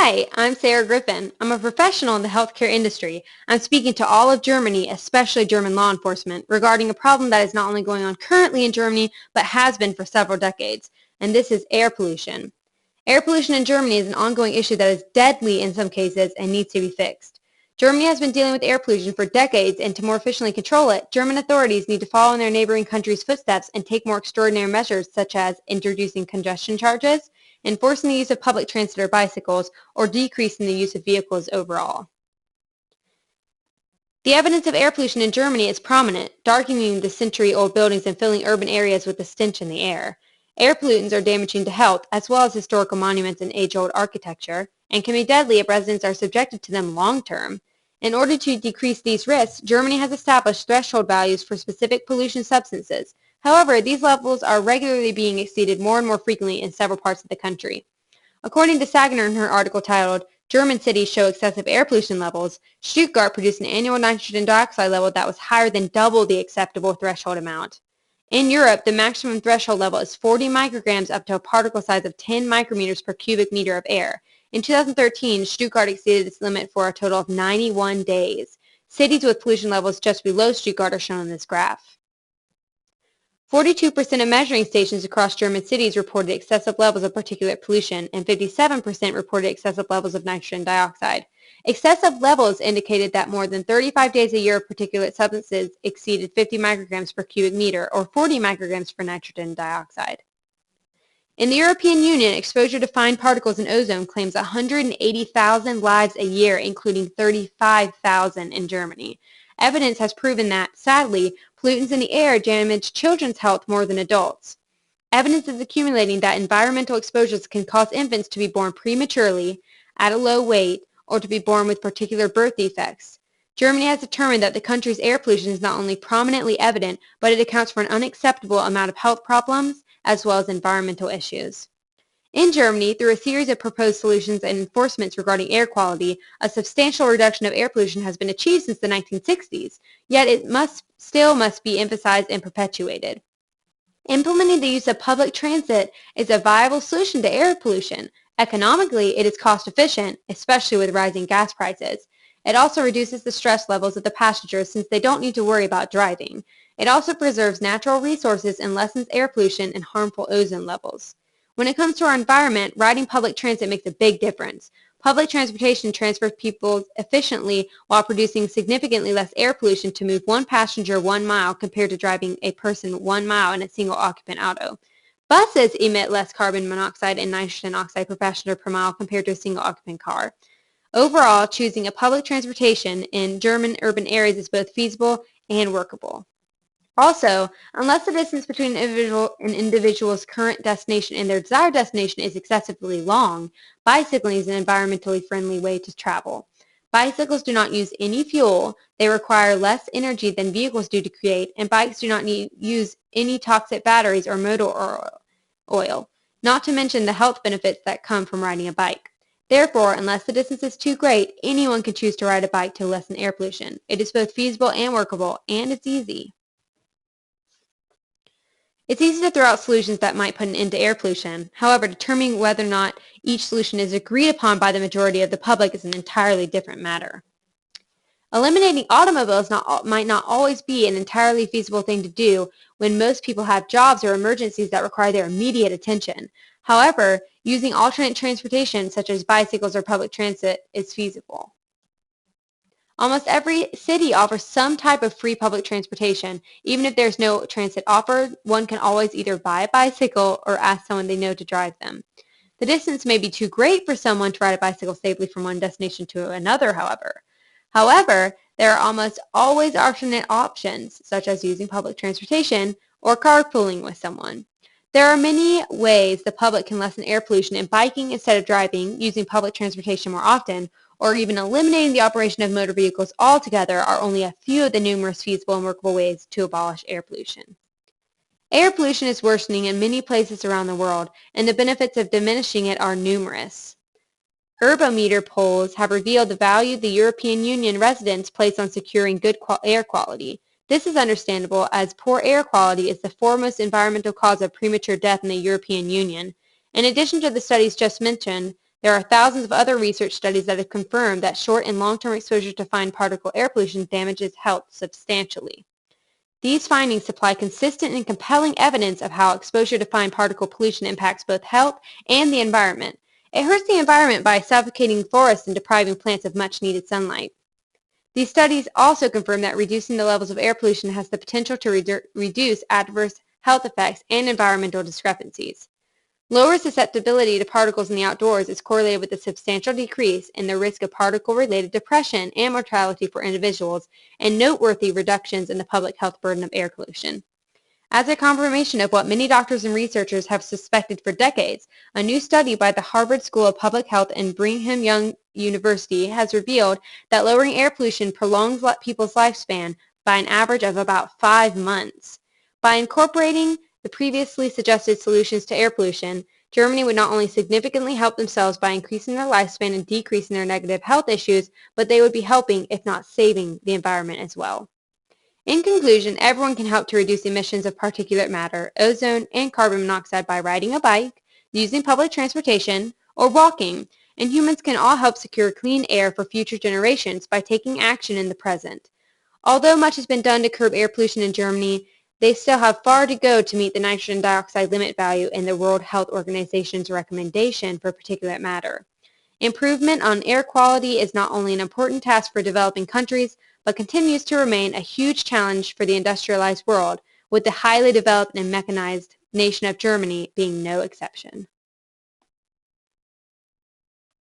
Hi, I'm Sarah Griffin. I'm a professional in the healthcare industry. I'm speaking to all of Germany, especially German law enforcement, regarding a problem that is not only going on currently in Germany, but has been for several decades, and this is air pollution. Air pollution in Germany is an ongoing issue that is deadly in some cases and needs to be fixed. Germany has been dealing with air pollution for decades, and to more efficiently control it, German authorities need to follow in their neighboring countries' footsteps and take more extraordinary measures such as introducing congestion charges, enforcing the use of public transit or bicycles, or decreasing the use of vehicles overall. The evidence of air pollution in Germany is prominent, darkening the century-old buildings and filling urban areas with the stench in the air. Air pollutants are damaging to health, as well as historical monuments and age-old architecture, and can be deadly if residents are subjected to them long-term. In order to decrease these risks, Germany has established threshold values for specific pollution substances. However, these levels are regularly being exceeded more and more frequently in several parts of the country. According to Sagner in her article titled, German Cities Show Excessive Air Pollution Levels, Stuttgart produced an annual nitrogen dioxide level that was higher than double the acceptable threshold amount. In Europe, the maximum threshold level is 40 micrograms up to a particle size of 10 micrometers per cubic meter of air. In 2013, Stuttgart exceeded its limit for a total of 91 days. Cities with pollution levels just below Stuttgart are shown in this graph. 42% of measuring stations across German cities reported excessive levels of particulate pollution, and 57% reported excessive levels of nitrogen dioxide. Excessive levels indicated that more than 35 days a year of particulate substances exceeded 50 micrograms per cubic meter, or 40 micrograms for nitrogen dioxide. In the European Union, exposure to fine particles in ozone claims 180,000 lives a year, including 35,000 in Germany. Evidence has proven that, sadly, pollutants in the air damage children's health more than adults. Evidence is accumulating that environmental exposures can cause infants to be born prematurely, at a low weight, or to be born with particular birth defects. Germany has determined that the country's air pollution is not only prominently evident, but it accounts for an unacceptable amount of health problems as well as environmental issues. In Germany, through a series of proposed solutions and enforcements regarding air quality, a substantial reduction of air pollution has been achieved since the 1960s, yet it still must be emphasized and perpetuated. Implementing the use of public transit is a viable solution to air pollution. Economically, it is cost efficient, especially with rising gas prices. It also reduces the stress levels of the passengers since they don't need to worry about driving. It also preserves natural resources and lessens air pollution and harmful ozone levels. When it comes to our environment, riding public transit makes a big difference. Public transportation transfers people efficiently while producing significantly less air pollution to move one passenger 1 mile compared to driving a person 1 mile in a single occupant auto. Buses emit less carbon monoxide and nitrogen oxide per passenger per mile compared to a single occupant car. Overall, choosing a public transportation in German urban areas is both feasible and workable. Also, unless the distance between an individual's current destination and their desired destination is excessively long, bicycling is an environmentally friendly way to travel. Bicycles do not use any fuel, they require less energy than vehicles do to create, and bikes do not use any toxic batteries or motor oil, not to mention the health benefits that come from riding a bike. Therefore, unless the distance is too great, anyone can choose to ride a bike to lessen air pollution. It is both feasible and workable, and it's easy. It's easy to throw out solutions that might put an end to air pollution. However, determining whether or not each solution is agreed upon by the majority of the public is an entirely different matter. Eliminating automobiles might not always be an entirely feasible thing to do when most people have jobs or emergencies that require their immediate attention. However, using alternate transportation such as bicycles or public transit is feasible. Almost every city offers some type of free public transportation. Even if there's no transit offered, one can always either buy a bicycle or ask someone they know to drive them. The distance may be too great for someone to ride a bicycle safely from one destination to another, however. There are almost always alternate options, such as using public transportation or carpooling with someone. There are many ways the public can lessen air pollution, and biking instead of driving, using public transportation more often, or even eliminating the operation of motor vehicles altogether are only a few of the numerous feasible and workable ways to abolish air pollution. Air pollution is worsening in many places around the world, and the benefits of diminishing it are numerous. Urbometer polls have revealed the value the European Union residents place on securing good air quality. This is understandable, as poor air quality is the foremost environmental cause of premature death in the European Union. In addition to the studies just mentioned, There are thousands of other research studies that have confirmed that short and long-term exposure to fine particle air pollution damages health substantially. These findings supply consistent and compelling evidence of how exposure to fine particle pollution impacts both health and the environment. It hurts the environment by suffocating forests and depriving plants of much-needed sunlight. These studies also confirm that reducing the levels of air pollution has the potential to reduce adverse health effects and environmental discrepancies. Lower susceptibility to particles in the outdoors is correlated with a substantial decrease in the risk of particle-related depression and mortality for individuals, and noteworthy reductions in the public health burden of air pollution. As a confirmation of what many doctors and researchers have suspected for decades, a new study by the Harvard School of Public Health and Brigham Young University has revealed that lowering air pollution prolongs people's lifespan by an average of about 5 months. By incorporating the previously suggested solutions to air pollution, Germany would not only significantly help themselves by increasing their lifespan and decreasing their negative health issues, but they would be helping, if not saving, the environment as well. In conclusion, everyone can help to reduce emissions of particulate matter, ozone, and carbon monoxide by riding a bike, using public transportation, or walking, and humans can all help secure clean air for future generations by taking action in the present. Although much has been done to curb air pollution in Germany, they still have far to go to meet the nitrogen dioxide limit value in the World Health Organization's recommendation for particulate matter. Improvement on air quality is not only an important task for developing countries, but continues to remain a huge challenge for the industrialized world, with the highly developed and mechanized nation of Germany being no exception.